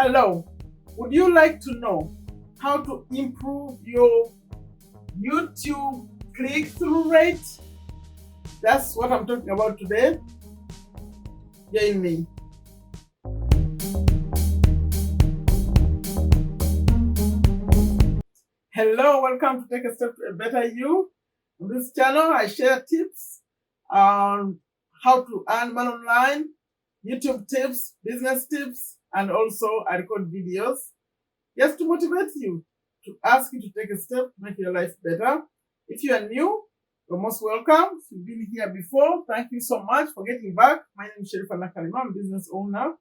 Hello, would you like to know how to improve your YouTube click-through rate? That's what I'm talking about today. Join me. Hello, welcome to Take a Step to a Better You. On this channel, I share tips on how to earn money online, YouTube tips, business tips, and also I record videos just to motivate you, to ask you to take a step to make your life better. If you are new, you're most welcome. If you've been here before, thank you so much for getting back. My name is Shakoane. I'm a business owner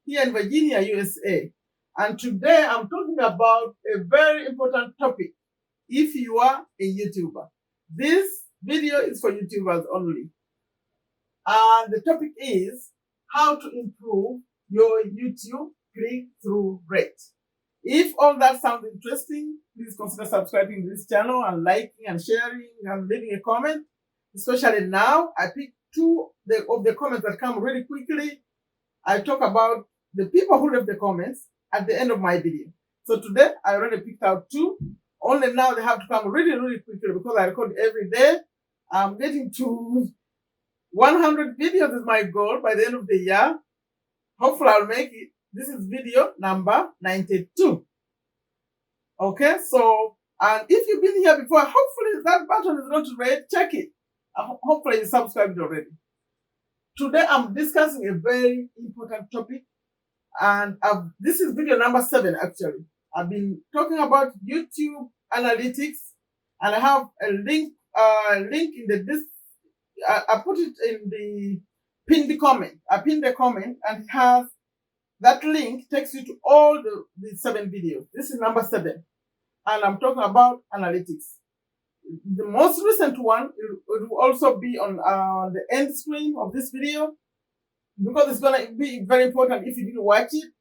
here in Virginia, USA. And today I'm talking about a very important topic if you are a YouTuber. This video is for YouTubers only. And the topic is how to improve your YouTube click-through rate. If all that sounds interesting, please consider subscribing to this channel and liking and sharing and leaving a comment. Especially now, I pick two of the comments that come really quickly. I talk about the people who left the comments at the end of my video. So today, I already picked out two. Only now they have to come really, really quickly because I record every day. I'm getting to 100 videos is my goal by the end of the year. Hopefully, I'll make it. This is video number 92. Okay, so, and if you've been here before, hopefully that button is not red. Check it. Hopefully you subscribed already. Today, I'm discussing a very important topic. And this is video number 7, actually. I've been talking about YouTube analytics. And I have a link in the I put it in the pinned comment. I pinned the comment and it has that link takes you to all the 7 videos. This is number 7. And I'm talking about analytics. The most recent one, it will also be on the end screen of this video because it's going to be very important if you didn't watch it,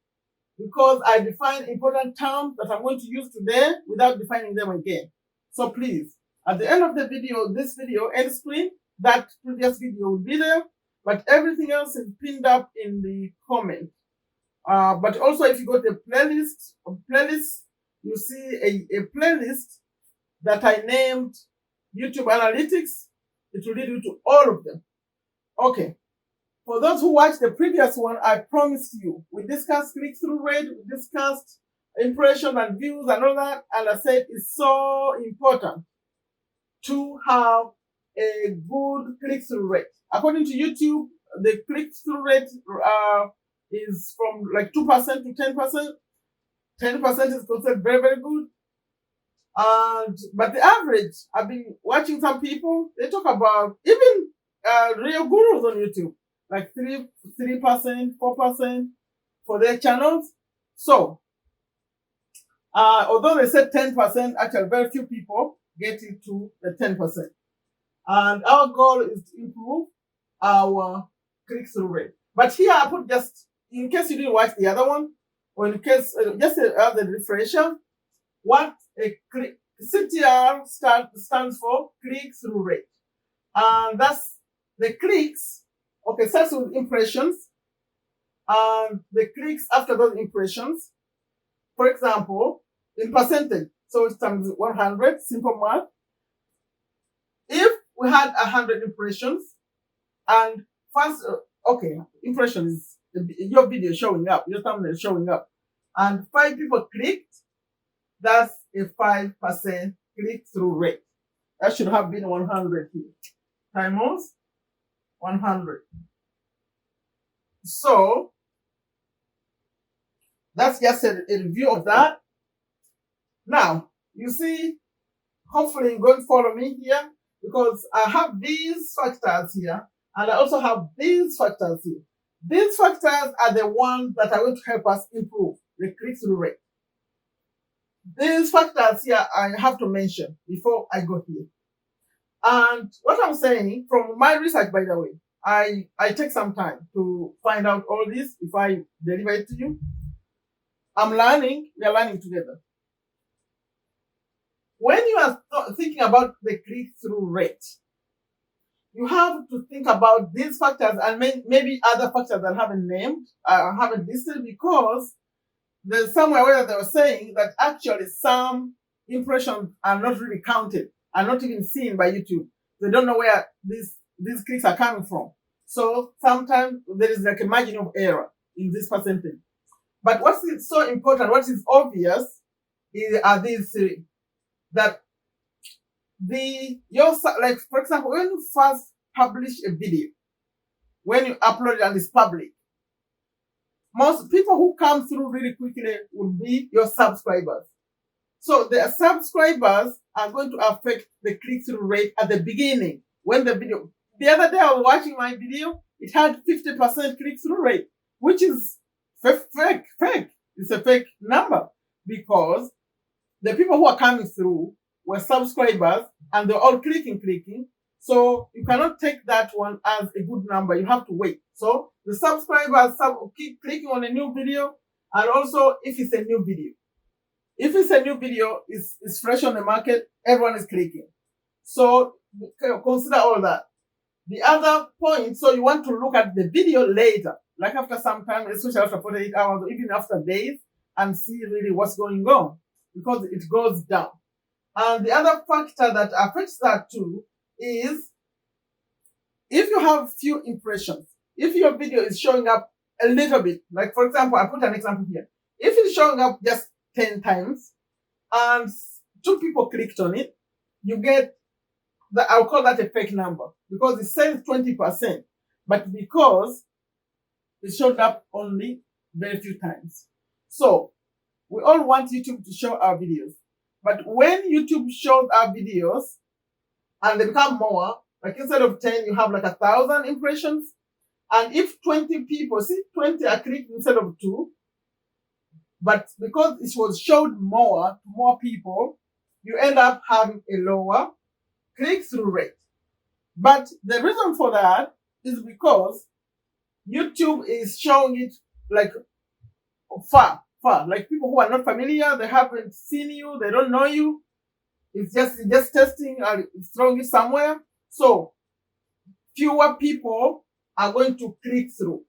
because I define important terms that I'm going to use today without defining them again. So please, at the end of the video, this video, end screen, that previous video will be there, but everything else is pinned up in the comment. But also, if you go to the playlist, you see a playlist that I named YouTube Analytics. It will lead you to all of them. Okay. For those who watched the previous one, I promised you, we discussed click-through rate, we discussed impression and views and all that, and I said it's so important to have a good click-through rate. According to YouTube, the click-through rate is from like 2% to 10%. 10% is considered very, very good. But the average, I've been watching some people, they talk about even real gurus on YouTube, like 3%, 4% for their channels. So, although they said 10%, actually very few people get into the 10%. And our goal is to improve our click-through rate. But here I put just, in case you didn't watch the other one, or in case, just as a refresher, what a CTR stands for click-through rate. And that's the clicks, okay, starts with impressions, and the clicks after those impressions. For example, in percentage, so it's times 100, simple math. If we had 100 impressions, and first, okay, impression is your video showing up, your thumbnail showing up, and 5 people clicked, that's a 5% click-through rate. That should have been 100 here. Times 100. So, that's just a review of that. Now, you see, hopefully you're going to follow me here, because I have these factors here, and I also have these factors here. These factors are the ones that are going to help us improve the click-through rate. These factors here I have to mention before I go here. And what I'm saying, from my research, by the way, I take some time to find out all this if I deliver it to you. I'm learning, we are learning together. When you are thinking about the click-through rate, you have to think about these factors and maybe other factors that I haven't named, I haven't listed, because there's somewhere where they were saying that actually some impressions are not really counted, are not even seen by YouTube. They don't know where these clicks are coming from. So sometimes there is like a margin of error in this percentage. But what is so important, what is obvious, are these three. That like for example, when you first publish a video, when you upload it and it's public, most people who come through really quickly will be your subscribers. So the subscribers are going to affect the click-through rate at the beginning. When the other day I was watching my video, it had 50% click-through rate, which is fake. It's a fake number because the people who are coming through were subscribers and they're all clicking. So you cannot take that one as a good number. You have to wait. So the subscribers keep clicking on a new video, and also if it's a new video. If it's a new video, it's fresh on the market, everyone is clicking. So consider all that. The other point, so you want to look at the video later, like after some time, especially after 48 hours, or even after days, and see really what's going on, because it goes down. And the other factor that affects that too is if you have few impressions, if your video is showing up a little bit, like for example, I put an example here. If it's showing up just 10 times and 2 people clicked on it, you get I'll call that a fake number because it says 20%, but because it showed up only very few times. So we all want YouTube to show our videos. But when YouTube shows our videos and they become more, like instead of 10, you have like 1,000 impressions. And if 20 people, 20 are clicking instead of 2, but because it was showed more to more people, you end up having a lower click-through rate. But the reason for that is because YouTube is showing it like far, like people who are not familiar, they haven't seen you, they don't know you. It's just testing and it's throwing it somewhere. So fewer people are going to click through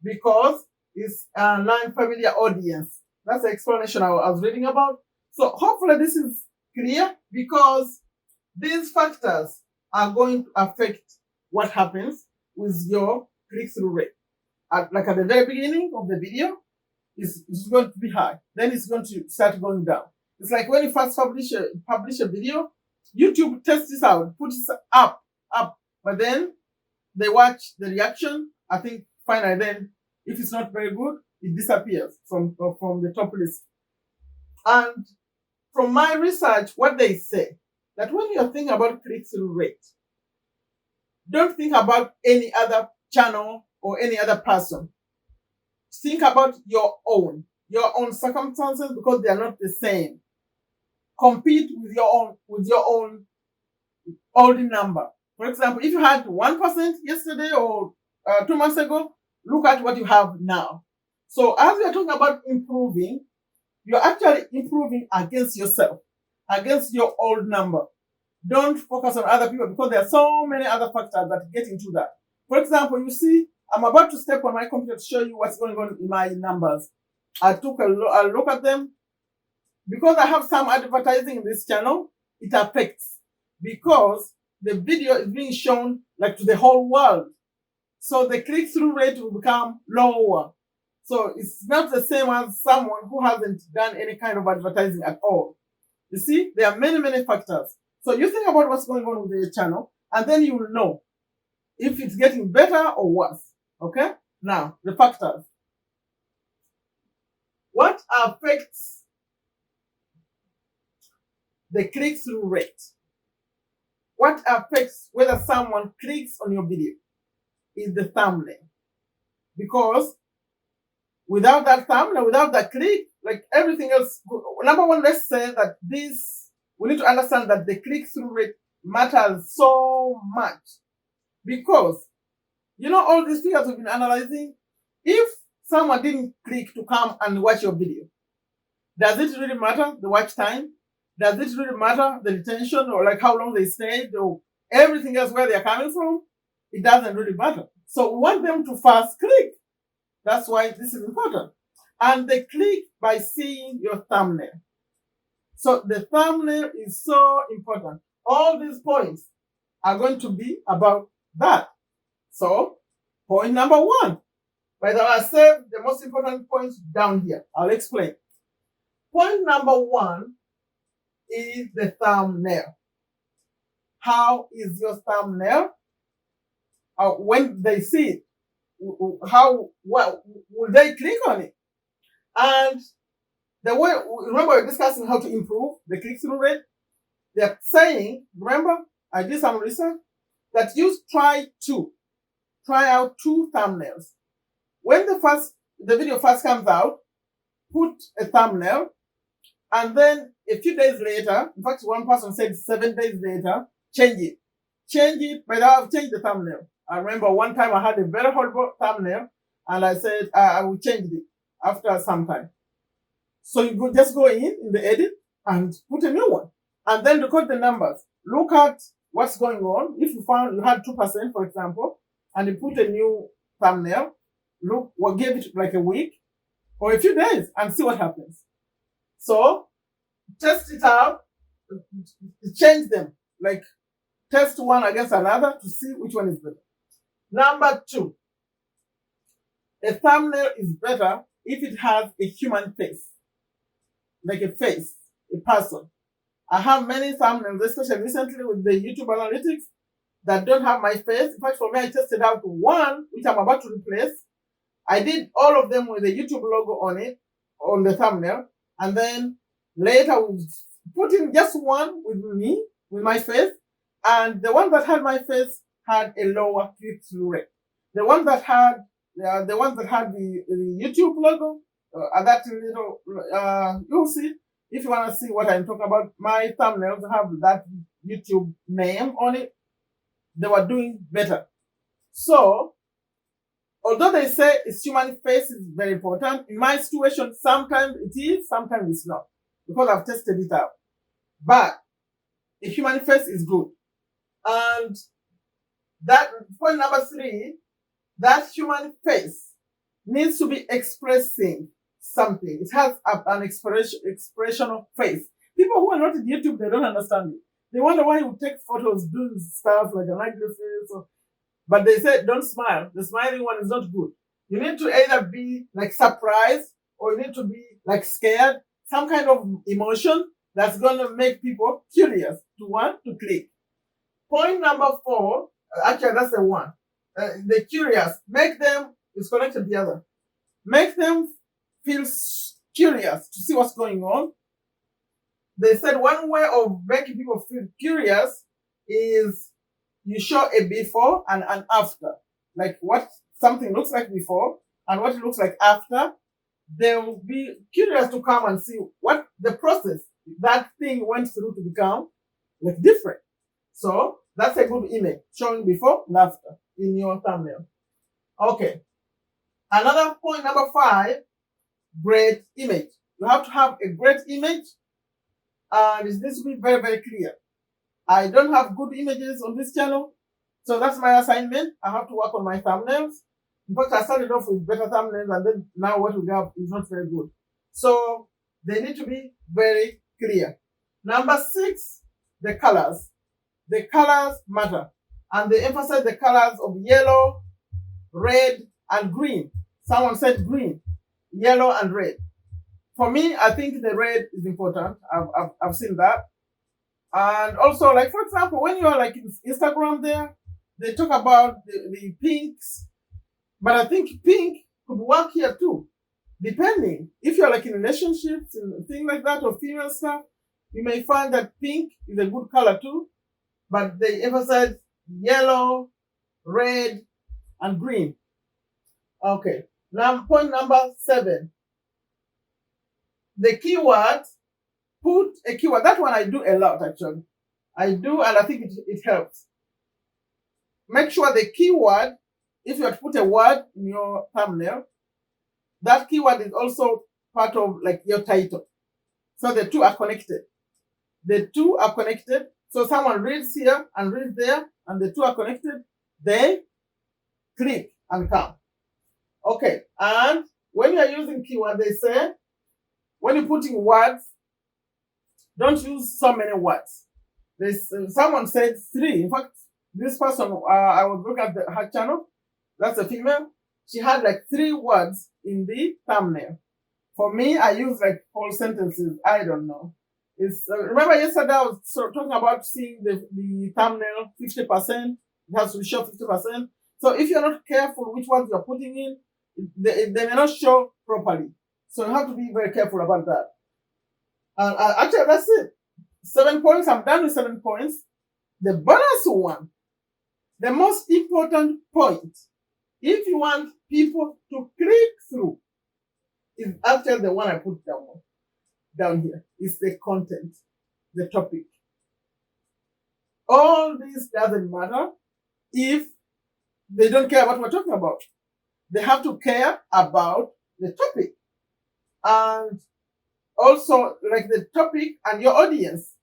because it's a non-familiar audience. That's the explanation I was reading about. So hopefully this is clear, because these factors are going to affect what happens with your click-through rate. Like at the very beginning of the video, it's going to be high. Then it's going to start going down. It's like when you first publish a video, YouTube tests this out, puts it up, but then they watch the reaction. I think finally then, if it's not very good, it disappears from the top list. And from my research, what they say, that when you're thinking about click-through rate, don't think about any other channel or any other person. Think about your own circumstances, because they are not the same. Compete with your own old number. For example, if you had 1% yesterday or 2 months ago, look at what you have now. So as we are talking about improving, you're actually improving against yourself, against your old number. Don't focus on other people, because there are so many other factors that get into that. For example, you see, I'm about to step on my computer to show you what's going on in my numbers. I took a look at them. Because I have some advertising in this channel, it affects, because the video is being shown like to the whole world. So the click-through rate will become lower. So it's not the same as someone who hasn't done any kind of advertising at all. You see, there are many factors. So you think about what's going on with your channel, and then you will know if it's getting better or worse. Okay? Now, the factors. What affects the click-through rate? What affects whether someone clicks on your video is the thumbnail. Because without that thumbnail, without that click, like everything else, number one, let's say that we need to understand that the click-through rate matters so much. Because, all these figures we've been analyzing, if someone didn't click to come and watch your video, does it really matter the watch time? Does it really matter the retention, or like how long they stayed, or everything else where they're coming from? It doesn't really matter. So we want them to first click. That's why this is important. and they click by seeing your thumbnail. So the thumbnail is so important. All these points are going to be about that. So point number 1. By the way, I saved the most important points down here. I'll explain. Point number 1 is the thumbnail. How is your thumbnail? When they see it, how well will they click on it? And the way, remember we're discussing how to improve the click-through rate? They're saying, remember, I did some research, that you try out 2 thumbnails. When the video first comes out, put a thumbnail, and then a few days later, in fact, one person said 7 days later, change it. Change it, but I've changed the thumbnail. I remember one time I had a very horrible thumbnail, and I said I will change it after some time. So you just go in the edit and put a new one, and then record the numbers. Look at what's going on. If you found you had 2%, for example, and you put a new thumbnail, look what gave it like a week or a few days and see what happens. So test it out, change them, like test one against another to see which one is better. Number 2, a thumbnail is better if it has a human face, like a face, a person. I have many thumbnails, especially recently with the YouTube analytics, that don't have my face. In fact, for me, I tested out one, which I'm about to replace. I did all of them with the YouTube logo on it, on the thumbnail, and then later we put in just one with me, with my face, and the one that had my face had a lower click-through rate. The one that had the YouTube logo, that little, you'll see, if you want to see what I'm talking about, my thumbnails have that YouTube name on it. They were doing better. So, although they say it's human face is very important, in my situation, sometimes it is, sometimes it's not, because I've tested it out. But a human face is good. And that point number 3, that human face needs to be expressing something. It has an expressional face. People who are not in YouTube, they don't understand it. They wonder why you take photos doing stuff like an ugly face. But they say, don't smile. The smiling one is not good. You need to either be like surprised or you need to be like scared. Some kind of emotion that's going to make people curious to want to click. Point number 4, actually that's the one. The curious. Make them, it's connected to the other. Make them feel curious to see what's going on. They said one way of making people feel curious is you show a before and an after. Like what something looks like before and what it looks like after. They will be curious to come and see what the process that thing went through to become like different. So that's a good image, showing before and after in your thumbnail. Okay. Another point, number 5, great image. You have to have a great image, and this needs to be very, very clear. I don't have good images on this channel, so that's my assignment. I have to work on my thumbnails. In fact, I started off with better thumbnails, and then now what we have is not very good. So they need to be very clear. Number 6, the colors. The colors matter, and they emphasize the colors of yellow, red, and green. Someone said green, yellow, and red. For me, I think the red is important. I've seen that. And also, like, for example, when you are like in Instagram there, they talk about the pinks. But I think pink could work here too. Depending. If you're like in relationships and things like that or female stuff, you may find that pink is a good color too. But they emphasize yellow, red, and green. Okay. Now, point number 7. The keyword, put a keyword. That one I do a lot, actually. I do, and I think it helps. Make sure the keyword, if you have to put a word in your thumbnail, that keyword is also part of like your title. So the two are connected. The two are connected. So someone reads here and reads there, and the two are connected. They click and come. Okay, and when you're using keyword, they say, when you're putting words, don't use so many words. Someone said 3. In fact, this person, I was looking at her channel, that's a female, she had like 3 words in the thumbnail. For me, I use like whole sentences. I don't know. Remember yesterday I was talking about seeing the thumbnail 50%. It has to show 50%. So if you're not careful which ones you're putting in, they may not show properly. So you have to be very careful about that. And actually, that's it. 7 points. I'm done with 7 points. The bonus one, the most important point, if you want people to click through, is actually the one I put down here. Is the content, the topic. All this doesn't matter if they don't care about what we're talking about. They have to care about the topic. And also, like the topic and your audience.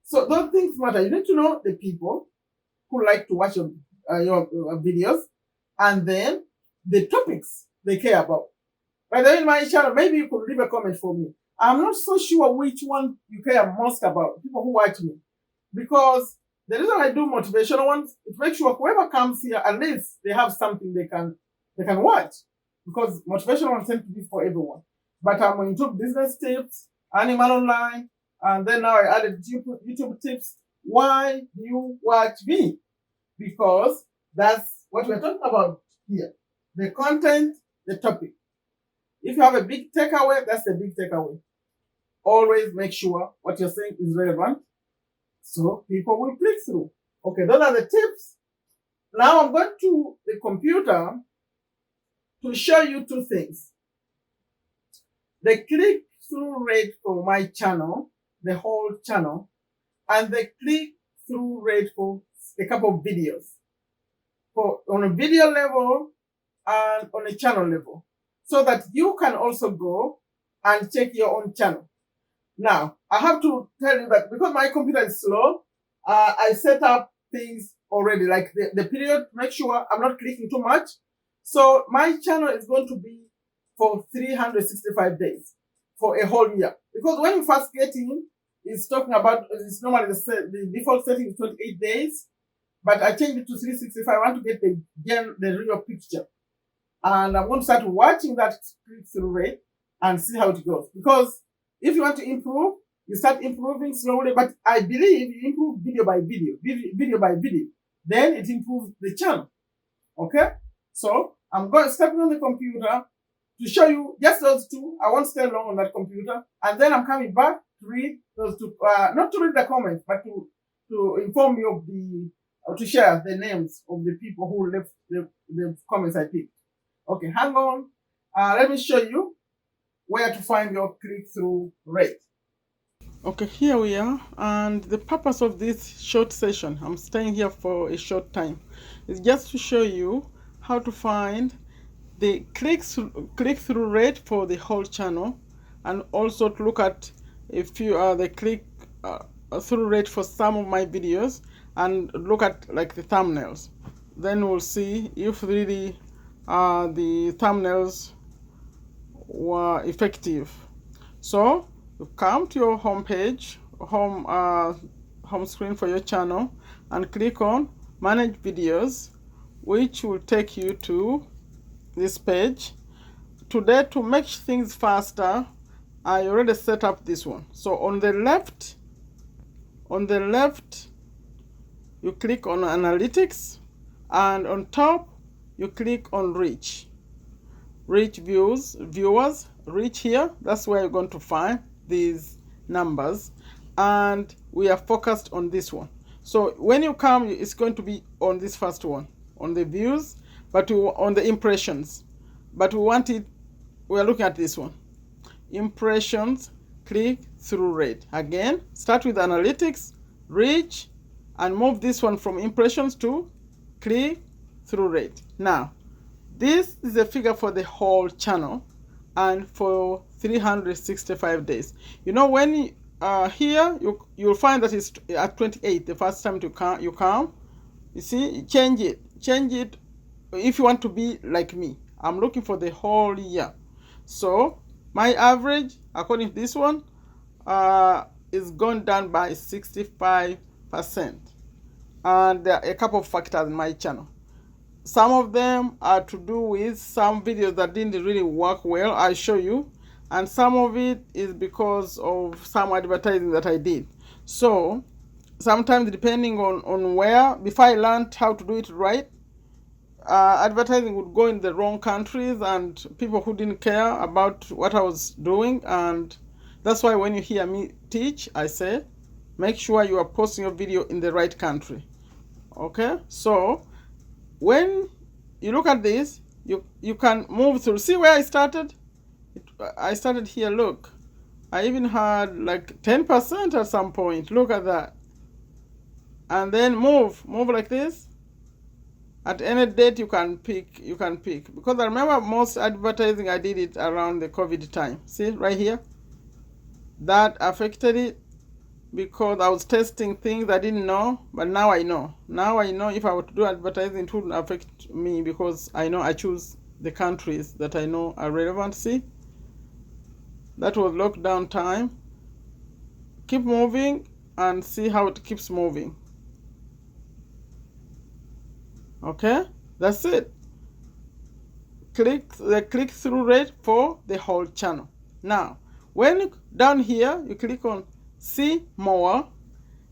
So those things matter. You need to know the people who like to watch your videos, and then the topics they care about. By the way, in my channel, maybe you could leave a comment for me. I'm not so sure which one you care most about, people who watch me. Because the reason I do motivational ones, it makes sure whoever comes here, at least they have something they can watch. Because motivational ones tend to be for everyone. But I'm into business tips, animal online, and then now I added YouTube tips. Why do you watch me? Because that's what we're talking about here. The content, the topic. If you have a big takeaway, that's a big takeaway. Always make sure what you're saying is relevant, so people will click through. Okay, those are the tips. Now I'm going to the computer to show you 2 things. The click-through rate for my channel, the whole channel, and the click-through rate for a couple of videos. On a video level and on a channel level. So that you can also go and check your own channel. Now, I have to tell you that because my computer is slow, I set up things already, like the period, make sure I'm not clicking too much. So my channel is going to be for 365 days, for a whole year. Because when you first get in, it's talking about, it's normally the default setting is 28 days, but I changed it to 365. I want to get the real picture. And I'm going to start watching that click-through rate and see how it goes. Because if you want to improve, you start improving slowly. But I believe you improve video by video, then it improves the channel. Okay? So I'm stepping on the computer to show you just those 2. I won't stay long on that computer. And then I'm coming back to read those 2, not to read the comments, but to inform you of to share the names of the people who left the comments I picked. Okay, hang on. Let me show you where to find your click-through rate. Okay, here we are. And the purpose of this short session, I'm staying here for a short time, is just to show you how to find the click-through rate for the whole channel, and also to look at the click-through rate for some of my videos, and look at like the thumbnails. Then we'll see if really the thumbnails were effective. So you come to your home page, home screen for your channel, and click on Manage Videos, which will take you to this page. Today, to make things faster, I already set up this one. So on the left, you click on Analytics, and on top you click on Reach viewers, reach here. That's where you're going to find these numbers, and we are focused on this one. So when you come, it's going to be on this first one, on the views, but on the impressions. But we are looking at this one, impressions, click-through rate. Again, start with Analytics, Reach, and move this one from impressions to click-through rate. Now, this is a figure for the whole channel and for 365 days. You know, when here you'll find that it's at 28 the first time you come. You see, change it if you want to be like me. I'm looking for the whole year. So my average, according to this one, is gone down by 65%. And there are a couple of factors in my channel. Some of them are to do with some videos that didn't really work well, I show you, and some of it is because of some advertising that I did. So sometimes, depending on where, before I learned how to do it right, advertising would go in the wrong countries and people who didn't care about what I was doing. And that's why when you hear me teach, I say make sure you are posting your video in the right country. Okay, so when you look at this, you can move through. See where I started? I started here. Look, I even had like 10% at some point. Look at that. And then move like this. At any date you can pick, because I remember most advertising I did it around the COVID time. See right here, that affected it because I was testing things I didn't know, but now I know. Now I know if I were to do advertising, it wouldn't affect me because I know I choose the countries that I know are relevant. See, that was lockdown time. Keep moving and see how it keeps moving. Okay, that's it. Click the click-through rate for the whole channel. Now, when down here you click on see more,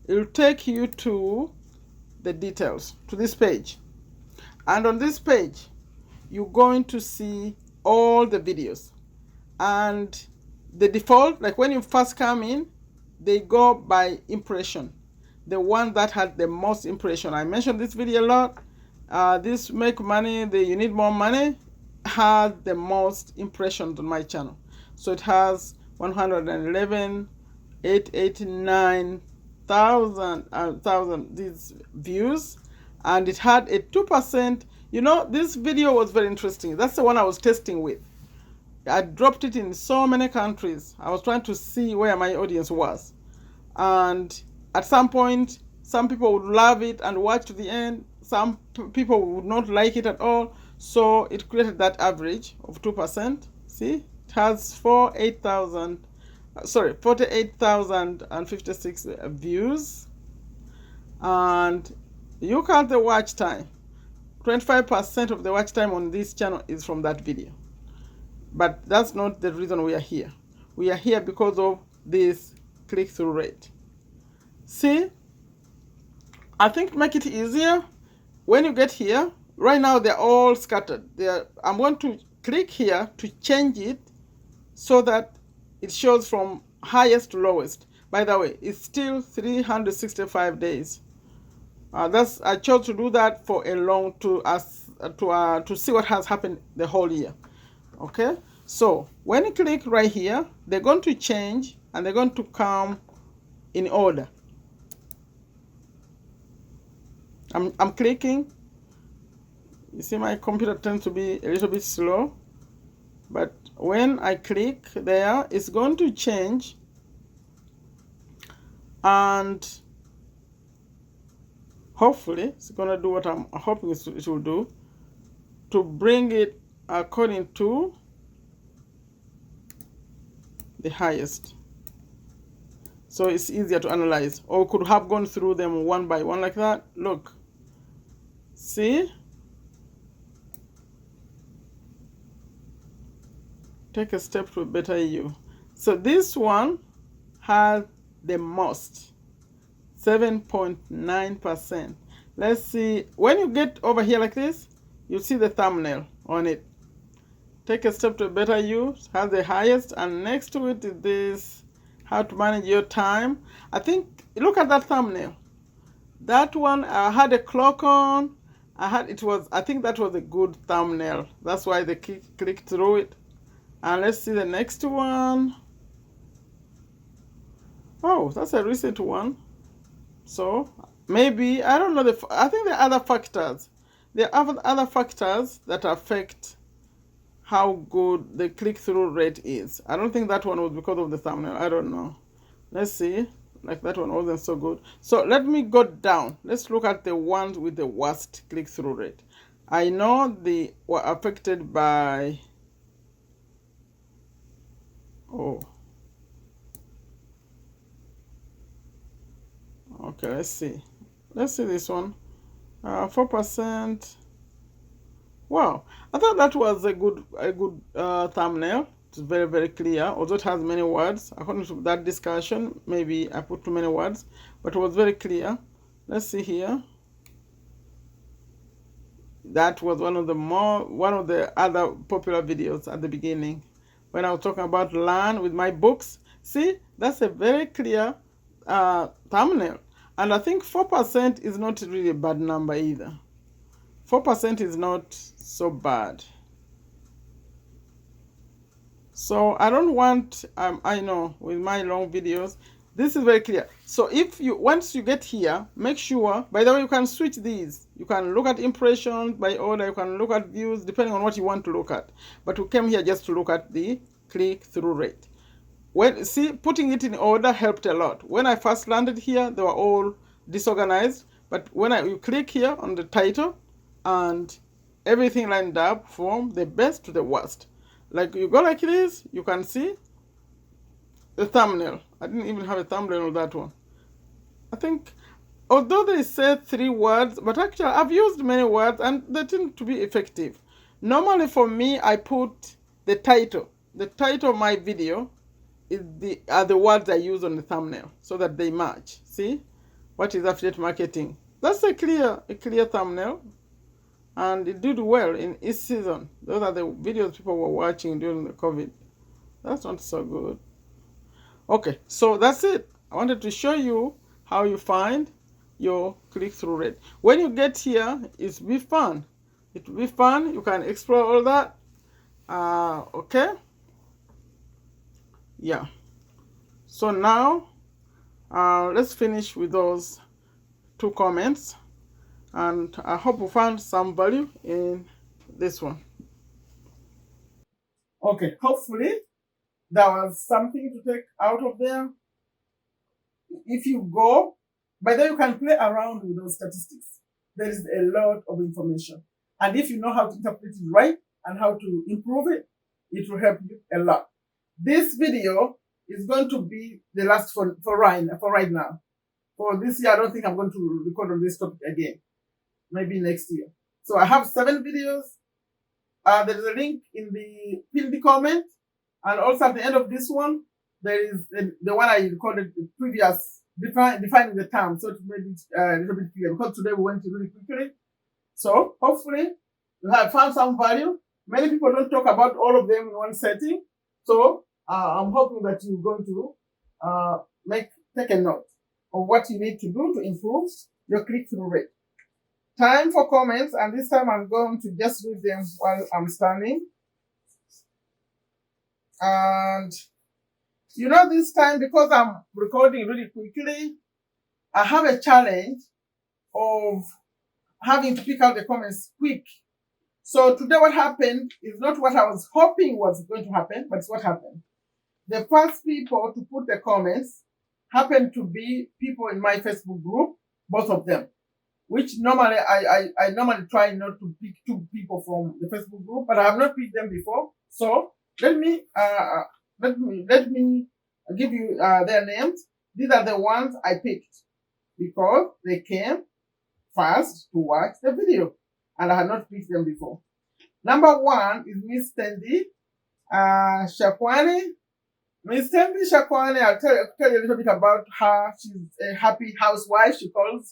it will take you to the details, to this page. And on this page, you're going to see all the videos. And the default, like when you first come in, they go by impression. The one that had the most impression. I mentioned this video a lot. This make money, you need more money, had the most impressions on my channel. So it has 111,889,000 these views, and it had a 2%. You know, this video was very interesting. That's the one I was testing with. I dropped it in so many countries. I was trying to see where my audience was, and at some point some people would love it and watch to the end. Some people would not like it at all. So it created that average of 2%. See, it has 48,056 views. And you count the watch time. 25% of the watch time on this channel is from that video. But that's not the reason we are here. We are here because of this click-through rate. See, I think make it easier. When you get here, right now they're all scattered. I'm going to click here to change it so that it shows from highest to lowest. By the way, it's still 365 days. I chose to do that for a long to see what has happened the whole year. Okay, so when you click right here, they're going to change and they're going to come in order. I'm clicking. You see my computer tends to be a little bit slow, but when I click there, it's going to change, and hopefully it's going to do what I'm hoping it will do, to bring it according to the highest. So it's easier to analyze, or could have gone through them one by one like that. Look, see, take a step to a better you. So this one has the most, 7.9%. Let's see, when you get over here like this, you see the thumbnail on it. Take a step to a better you has the highest, and next to it is this, how to manage your time. I think, look at that thumbnail. That one, I had a clock on. I think that was a good thumbnail. That's why they clicked through it. And let's see the next one. Oh, that's a recent one. So maybe, I don't know, I think there are other factors. There are other factors that affect how good the click-through rate is. I don't think that one was because of the thumbnail. I don't know. Let's see. Like that one wasn't so good. So let me go down. Let's look at the ones with the worst click-through rate. I know they were affected by Oh, okay, let's see. Let's see this one. 4%. Wow, I thought that was a good thumbnail. It's very, very clear, although it has many words. According to that discussion, maybe I put too many words, but it was very clear. Let's see here. That was one of the other popular videos at the beginning when I was talking about learn with my books. See, that's a very clear thumbnail, and I think 4% is not really a bad number either. 4% is not so bad. So I don't want, I know with my long videos, this is very clear. So if you, once you get here, make sure, by the way, you can switch these. You can look at impressions by order, you can look at views, depending on what you want to look at. But we came here just to look at the click-through rate. When, see, putting it in order helped a lot. When I first landed here, they were all disorganized. But when you click here on the title, and everything lined up from the best to the worst. Like you go like this, you can see the thumbnail. I didn't even have a thumbnail on that one. I think, although they said 3 words, but actually I've used many words and they tend to be effective. Normally for me, I put the title. The title of my video are the words I use on the thumbnail so that they match. See? What is affiliate marketing? That's a clear thumbnail. And it did well in each season. Those are the videos people were watching during the COVID. That's not so good. Okay, so that's it. I wanted to show you how you find your click-through rate. When you get here, it will be fun. It will be fun. You can explore all that. Okay. Yeah. So now, let's finish with those 2 comments. And I hope you found some value in this one. Okay, hopefully there was something to take out of there. If you go, by then you can play around with those statistics. There is a lot of information. And if you know how to interpret it right and how to improve it, it will help you a lot. This video is going to be the last for right now. For this year, I don't think I'm going to record on this topic again. Maybe next year. So I have 7 videos. There is a link in the pinned comment, and also at the end of this one, there is the one I recorded the previous defining the term, so to make it a little bit clear. Because today we went really quickly, so hopefully you have found some value. Many people don't talk about all of them in one setting, so I'm hoping that you're going to take a note of what you need to do to improve your click-through rate. Time for comments, and this time I'm going to just read them while I'm standing. And you know, this time, because I'm recording really quickly, I have a challenge of having to pick out the comments quick. So today what happened is not what I was hoping was going to happen, but it's what happened. The first people to put the comments happened to be people in my Facebook group, both of them. Which normally I normally try not to pick 2 people from the Facebook group, but I have not picked them before. So let me give you their names. These are the ones I picked because they came first to watch the video, and I had not picked them before. Number 1 is Miss Tendi Shakoane. Miss Tendi Shakoane, I'll tell you a little bit about her. She's a happy housewife. She calls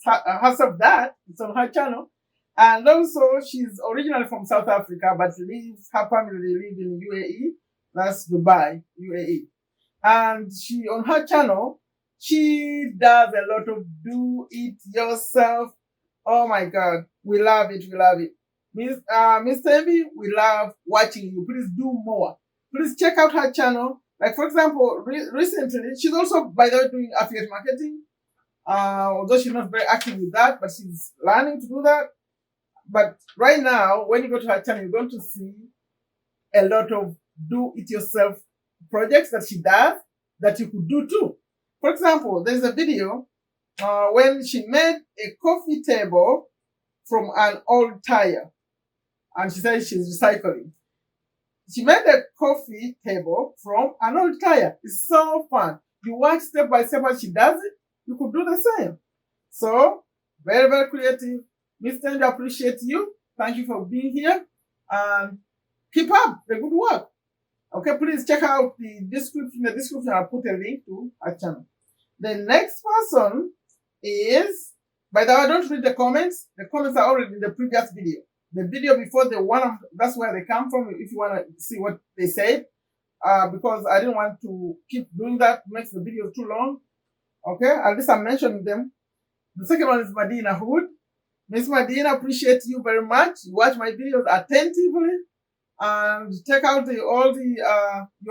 herself that. It's on her channel. And also, she's originally from South Africa, but her family live in UAE. That's Dubai, UAE. And on her channel, she does a lot of do-it-yourself. Oh my God. We love it. We love it. Miss Tendi, we love watching you. Please do more. Please check out her channel. Like, for example, recently, she's also, by the way, doing affiliate marketing. Although she's not very active with that, but she's learning to do that. But right now, when you go to her channel, you're going to see a lot of do-it-yourself projects that she does that you could do too. For example, there's a video when she made a coffee table from an old tire. And she said she's recycling. She made a coffee table from an old tire. It's so fun. You watch step by step as she does it. You could do the same. So, very, very creative. Miss Tandy, I appreciate you. Thank you for being here. And keep up the good work. Okay, please check out the description. In the description, I'll put a link to our channel. The next person is, by the way, don't read the comments. The comments are already in the previous video. The video before the one, that's where they come from, if you want to see what they said. Because I didn't want to keep doing that. It makes the video too long. Okay, at least I'm mentioning them. The second one is Madinah Hood. Miss Madinah, appreciate you very much. You watch my videos attentively and check out you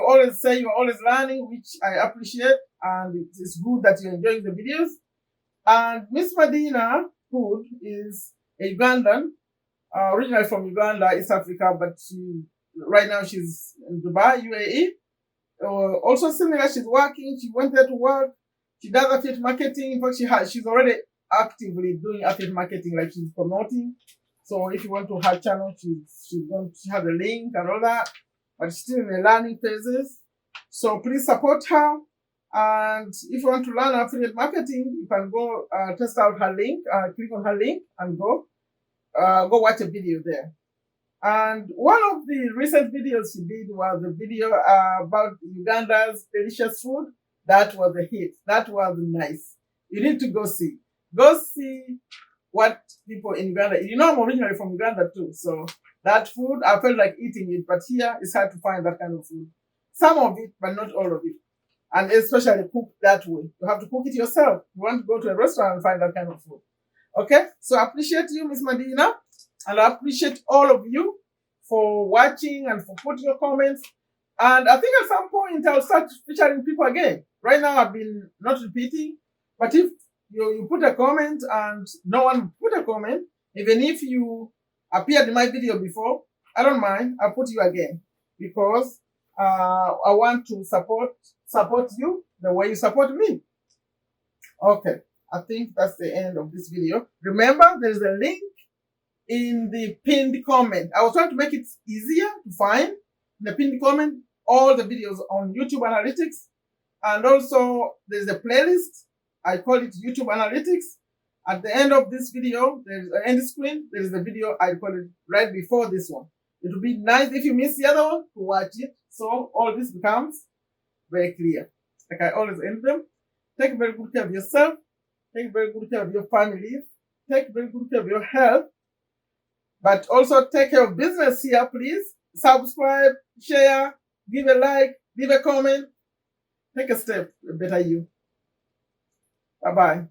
always say you're always learning, which I appreciate, and it's good that you're enjoying the videos. And Miss Madinah Hood is a Ugandan, originally from Uganda, East Africa, but right now she's in Dubai, UAE. Also similar, she's working. She went there to work. She does affiliate marketing. In fact, she's already actively doing affiliate marketing, like she's promoting. So if you want to her channel, she has a link and all that, but still in the learning phases. So please support her. And if you want to learn affiliate marketing, you can go test out her link, click on her link and go watch a video there. And one of the recent videos she did was the video about Uganda's delicious food. That was a hit. That was nice. You need to go see. Go see what people in Uganda, I'm originally from Uganda too. So that food, I felt like eating it, but here it's hard to find that kind of food. Some of it, but not all of it. And especially cooked that way. You have to cook it yourself. You want to go to a restaurant and find that kind of food. Okay? So I appreciate you, Miss Madinah. And I appreciate all of you for watching and for putting your comments. And I think at some point I'll start featuring people again. Right now I've been not repeating. But if you put a comment and no one put a comment, even if you appeared in my video before, I don't mind. I'll put you again. Because I want to support you the way you support me. Okay, I think that's the end of this video. Remember, there's a link in the pinned comment. I was trying to make it easier to find. In the pinned comment, all the videos on YouTube Analytics. And also, there's a playlist. I call it YouTube Analytics. At the end of this video, there's an end screen. There's a video I call it right before this one. It would be nice if you miss the other one to watch it. So all this becomes very clear. Like I always end them. Take very good care of yourself. Take very good care of your family. Take very good care of your health. But also take care of business here, please. Subscribe, share, give a like, leave a comment. Take a step, a better you. Bye-bye.